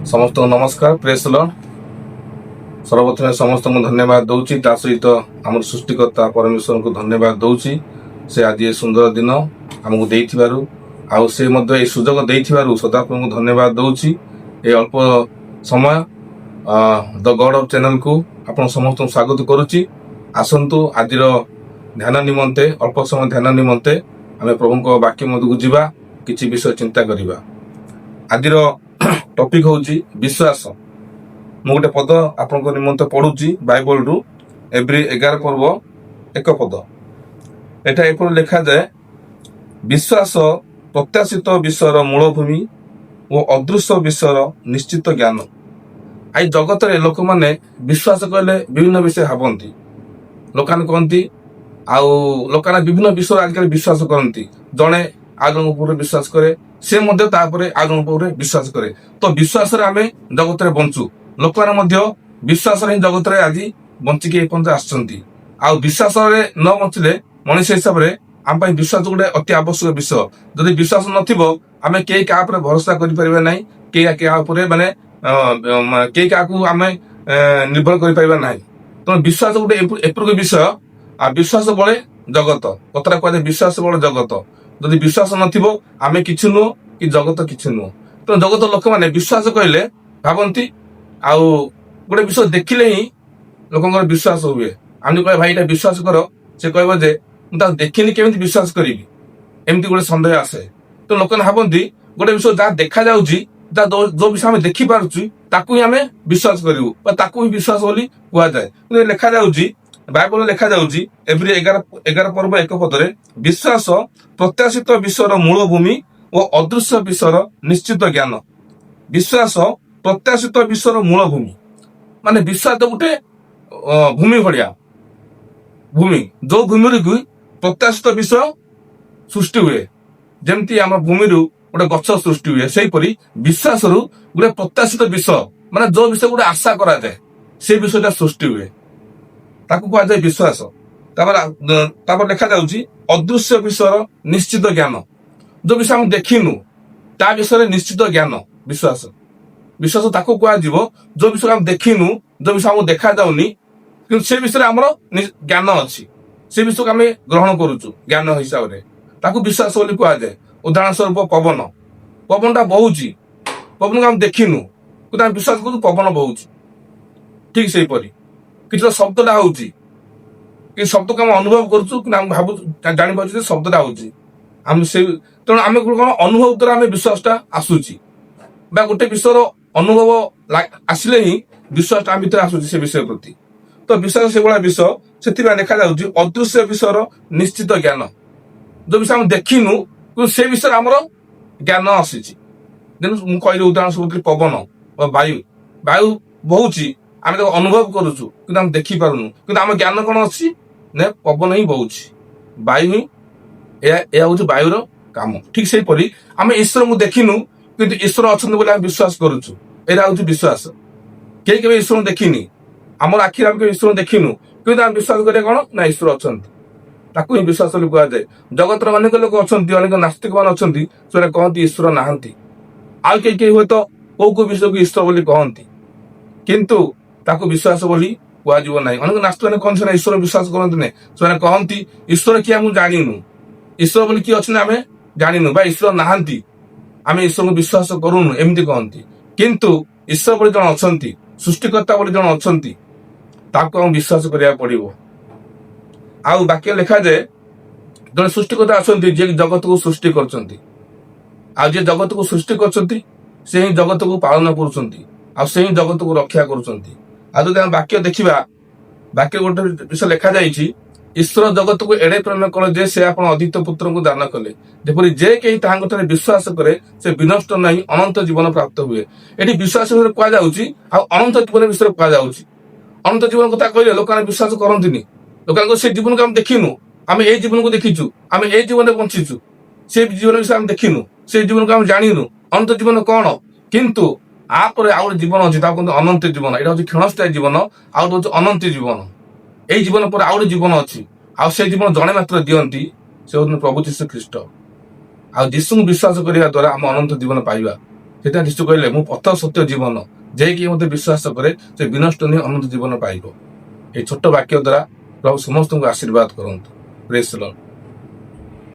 समस्त नमस्कार press Lord सर्वप्रथम समस्त धन्यवाद दूची सहित आम सृष्टिकर्ता परमेश्वर को धन्यवाद दूची से आज ये सुंदर दिन आमको देथिबारु आउ से ए सुजोग देथिबारु सदाप्रभु को धन्यवाद दूची ए अल्प समय द गॉड ऑफ चैनल को आपण समस्त स्वागत करुची। आसंतु आजिर ध्यान निमंते अल्प समय ध्यान निमंते आम प्रभु को वाक्य मध्य को जीवा किछि विषय चिंता करिबा। आजिर टॉपिक होची विश्वास। मु गोटे पद आपण निमंते पढ़ुची बाइबल रु एब्री 11 पर्व एक पद। एटा एपर लिखा जाए विश्वास प्रत्याशित विषयर मूलभूमि और अदृश्य विषयर निश्चित ज्ञान। आई जगत रे लोक माने विश्वास कहले विभिन्न विषय भावंती। लोकान कहती आउ लोकाना विभिन्न विषय आजकल विश्वास करती। जड़े आउ जन उपर विश्वास करे से मध्य तापरे आउ जन उपर विश्वास करे। तो विश्वास रे आमे जगत रे बंचु। लोकाना मध्य विश्वास रे जगत रे आज बंचिके एपंत आछंती। आउ विश्वास रे न बंचले मनुष्य हिसाब रे आम पई विश्वास गोटे अति आवश्यक विषय। जदि विश्वास नथिबो आमे केई का ऊपर भरोसा करि परिबा नै। केई का ऊपर माने केई का को आमे निर्भर करि परिबा नै। तो विश्वास गोटे एप्रक विषय। आ विश्वास बळे जगत कतरा कहले विश्वास बळे जगत। जदि विश्वास नथिबो आमे किछु नो कि जगत किछु नो। तो जगत लोक माने विश्वास कहले भाबंती आउ गोटे विषय देखिले ही लोकंकर विश्वास हुए। आम कहे भाई एटा विश्वास कर से कहबो जे मु देखिनी केमिति विश्वास करिवि एमती गोटे संदेह आसे। तो लोक भाबंती गोटे विषय जहाँ देखा जाउची जो विषय आम देखी पारुची ताकू ही आमे विश्वास करिवु ताकू ही विश्वास बोली कुआ जाए। लिखा जाउची बाइबल लिखा जाउची एब्री 11 पर्व एक पदरे विश्वास प्रत्याशित विषयर मूलभूमि और अदृश्य विषयर निश्चित ज्ञान। विश्वास प्रत्याशित विषयर मूलभूमि माने विश्वास गोटे भूमि भलिया भूमि जो भूमि को प्रत्याशित विषय सृष्टि हुए। जेमती आम भूमि गोटे गछ सृष्टि हुए से विश्वास रु गोटे प्रत्याशित विषय माने जो विषय गोटे आशा करा जाए से विषयटा सृष्टि हुए ताकू कहा जाए विश्वास। तापर लिखा जाउची अदृश्य विषयर निश्चित ज्ञान। जो विषय हम देखिनु ता विषय निश्चित ज्ञान विश्वास। विश्वास ताकू कहा जीवो जो विषय हम देखिनु जो विषय हमको देखा जाउनी कि से विषय हमर ज्ञान अछि से विषय को आम ग्रहण करूचु ज्ञान हिसाब रे ताकू विश्वास बोली कहा जाए। उदाहरण स्वरूप पवन पवनटा बहुची पवन को हम देखिनु कि आम विश्वास करू पवन बहुची। ठीक से परी किछि शब्दटा होउची कि शब्द को हम अनुभव करूचु कि हम भाबु जानि पाछु शब्दटा होउची हम से तेणु आम कोन अनुभव द्वारा आम विश्वासटा आसुची बा गोटे विषयर अनुभव आसिले ही विश्वास आम भीतर आसुची से विषय प्रति। तो विश्वास से भाया विषय से देखा जाउची अदृश्य विषयर निश्चित ज्ञान। जो विषय हम देखिनु से विषय आमर ज्ञान आसीची। मु कहली उदाहरण सब पवन वायु वायु बहुची आम अनुभव करूचु कि आम देखी पारुनु कि आम ज्ञान कौन अच्छी ना पवन ही बहुची वायु ही यह हूँ वायुर काम। ठीक से परी आम ईश्वर को देखिनु कि ईश्वर अच्छा बोले आम विश्वास करूचु एरा हूँ विश्वास। कई के ईश्वर देखिनी आमर आखिर आम ईश्वर देखिनु कि आम विश्वास करें कौन ना ईश्वर अच्छा ताकू ही विश्वास बोली कहा जाए। जगत अनेक लोक अच्छा अनेक नास्तिक मान अच्छा से कहती ईश्वर नहांती आउ कई हुए तो को विषय को ईश्वर बोली कहती किंतु ताकू विश्वास बोली कह ना। अनेक नास्तिक मैंने कहते ईश्वर विश्वास करते ना से कहती ईश्वर किए आम जाणीनु ईश्वर बोली किए अच्छे आम जाणीनु बा ईश्वर नहांती आम ईश्वर को विश्वास करूनु एमती कहती। किंतु ईश्वर बोली जन अच्छा सृष्टिकर्ता बोली जन अच्छा ताकू आम विश्वास करिया पड़िबो। आउ वाक्य लिखा जाए जन सृष्टिकर्ता अच्छा जे जगत को सृष्टि करछंती आ जे जगत को सृष्टि करछंती से ही जगत को पालन करुछंती आ से ही जगत को रक्षा करुछंती। आ जदि हम वाक्य देखिबा वाक्य गोटे विषय लिखा जाइछि ईश्वर जगत को एड़े प्रेम कले जे से आपण अद्वितीय पुत्र को दान कले जेपरि जे केही ताहां ठारे विश्वास करे से विनष्ट नहीं अनंत जीवन प्राप्त हुए। एठी विश्वास विषय कहा जाउछि आ अनंत जीवन विषय कहा जाउछि। अनंत जीवन कथा कहले लोकाने विश्वास करंतिनी लोकांको से जीवन को हम देखिनु आम ए जीवन को देखीचु आम ए जीवन बंचीचु से जीवन विषय हम देखिनु से जीवन को हम जानिनु अनंत जीवन कौन किंतु आपर आउ जीवन अच्छी अनंत जीवन यहाँ हूँ क्षणस्थायी जीवन आउ हूँ अनंत जीवन यही जीवन पर आउ जीवन अच्छी आउ से जीवन जड़े मात्र दियंती से हूँ प्रभु जीशु ख्रीष्ट। आ जीशु विश्वास करने द्वारा आम अनंत जीवन पाइबा ସେଥିପାଇଁ ଯୀଶୁ କହିଲେ ମୁଁ ପଥ ସତ୍ୟ ଜୀବନ, ଯିଏକି ମୋତେ ବିଶ୍ୱାସ କରେ ସେ ବିନଷ୍ଟ ନୁହେଁ ଅନନ୍ତ ଜୀବନ ପାଇବ। এই ছোট্ট ବାକ୍ୟ ଦ୍ୱାରା ପ୍ରଭୁ ସମସ୍ତଙ୍କୁ ଆଶୀର୍ବାଦ କରନ୍ତୁ। ପ୍ରେଜ୍ ଦ ଲର୍ଡ।